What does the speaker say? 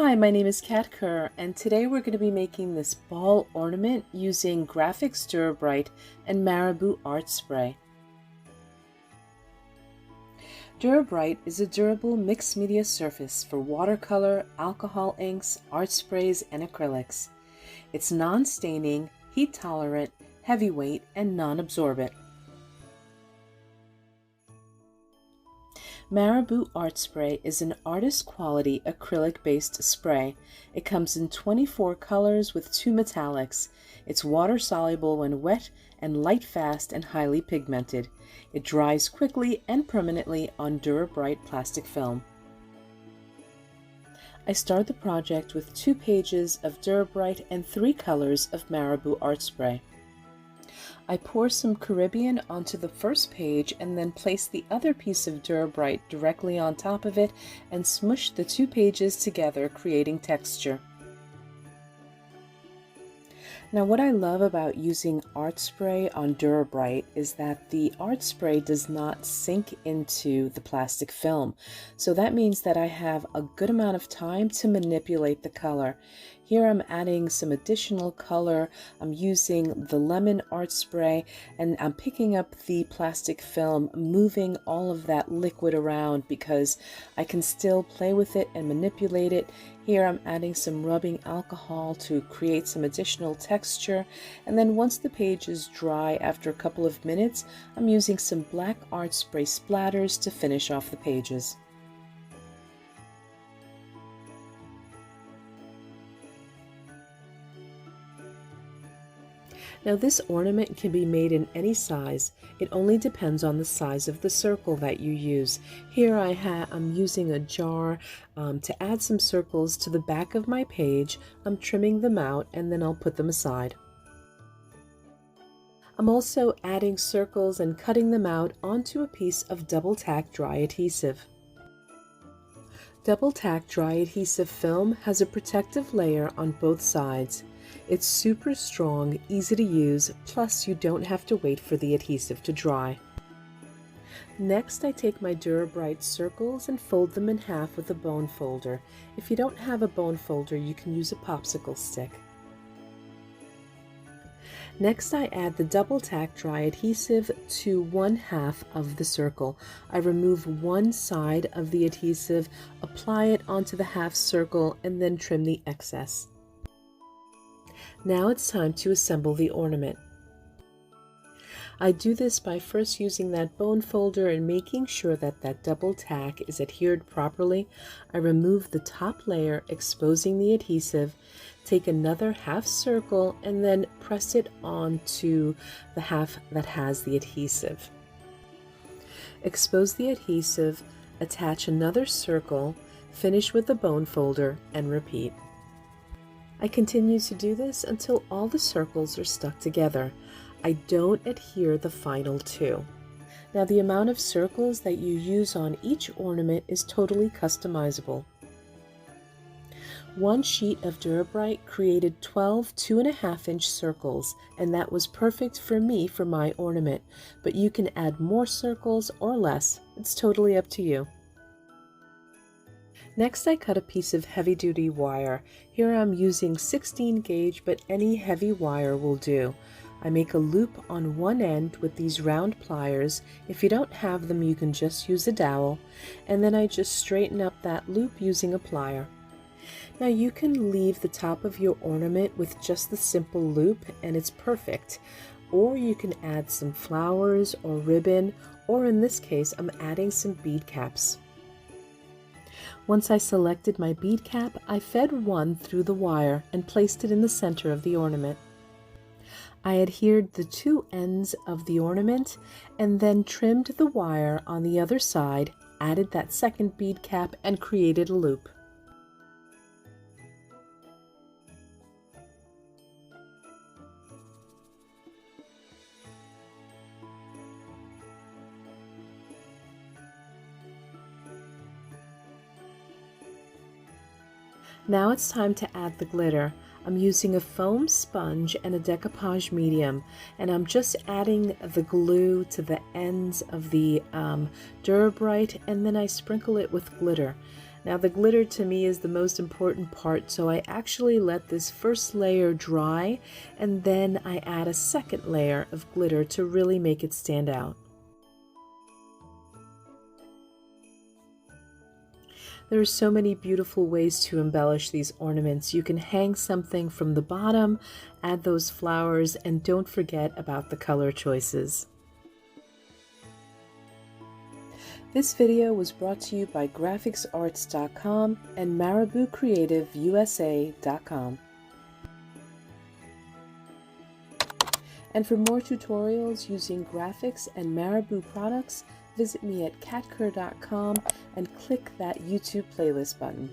Hi, my name is Kerr, and today we're going to be making this ball ornament using Grafix Dura-Bright and Marabu art spray. Dura-Bright is a durable mixed media surface for watercolor, alcohol inks, art sprays, and acrylics. It's non-staining, heat-tolerant, heavyweight, and non-absorbent. Marabu Art Spray is an artist-quality acrylic-based spray. It comes in 24 colors with 2 metallics. It's water-soluble when wet and light-fast and highly pigmented. It dries quickly and permanently on Dura-Bright plastic film. I start the project with 2 pages of Dura-Bright and 3 colors of Marabu Art Spray. I pour some Caribbean onto the first page and then place the other piece of Dura-Bright directly on top of it and smush the 2 pages together, creating texture. Now, what I love about using art spray on Dura-Bright is that the art spray does not sink into the plastic film. So that means that I have a good amount of time to manipulate the color. Here I'm adding some additional color. I'm using the lemon art spray and I'm picking up the plastic film, moving all of that liquid around because I can still play with it and manipulate it. Here I'm adding some rubbing alcohol to create some additional texture, and then once the page is dry after a couple of minutes, I'm using some black art spray splatters to finish off the pages. Now, this ornament can be made in any size. It only depends on the size of the circle that you use. Here I'm using a jar to add some circles to the back of my page. I'm trimming them out and then I'll put them aside. I'm also adding circles and cutting them out onto a piece of double tack dry adhesive. Double tack dry adhesive film has a protective layer on both sides. It's super strong, easy to use, plus you don't have to wait for the adhesive to dry. Next, I take my Dura-Bright circles and fold them in half with a bone folder. If you don't have a bone folder, you can use a popsicle stick. Next, I add the double tack dry adhesive to 1/2 of the circle. I remove one side of the adhesive, apply it onto the half circle, and then trim the excess. Now it's time to assemble the ornament. I do this by first using that bone folder and making sure that that double tack is adhered properly. I remove the top layer, exposing the adhesive, take another half circle, and then press it onto the half that has the adhesive. Expose the adhesive, attach another circle, finish with the bone folder, and repeat. I continue to do this until all the circles are stuck together. I don't adhere the final 2. Now, the amount of circles that you use on each ornament is totally customizable. One sheet of Dura-Bright created 12 2.5-inch circles, and that was perfect for me for my ornament, but you can add more circles or less. It's totally up to you. Next, I cut a piece of heavy-duty wire. Here I'm using 16 gauge, but any heavy wire will do. I make a loop on one end with these round pliers. If you don't have them, you can just use a dowel, and then I just straighten up that loop using a plier. Now, you can leave the top of your ornament with just the simple loop, and it's perfect. Or you can add some flowers or ribbon, or in this case, I'm adding some bead caps. Once I selected my bead cap, I fed one through the wire and placed it in the center of the ornament. I adhered the 2 ends of the ornament and then trimmed the wire on the other side, added that second bead cap, and created a loop. Now it's time to add the glitter. I'm using a foam sponge and a decoupage medium, and I'm just adding the glue to the ends of the Dura-Bright, and then I sprinkle it with glitter. Now the glitter to me is the most important part, so I actually let this first layer dry and then I add a second layer of glitter to really make it stand out. There are so many beautiful ways to embellish these ornaments. You can hang something from the bottom, add those flowers, and don't forget about the color choices. This video was brought to you by GrafixArts.com and MarabuCreativeUSA.com. And for more tutorials using Grafix and Marabu products, visit me at catkerr.com and click that YouTube playlist button.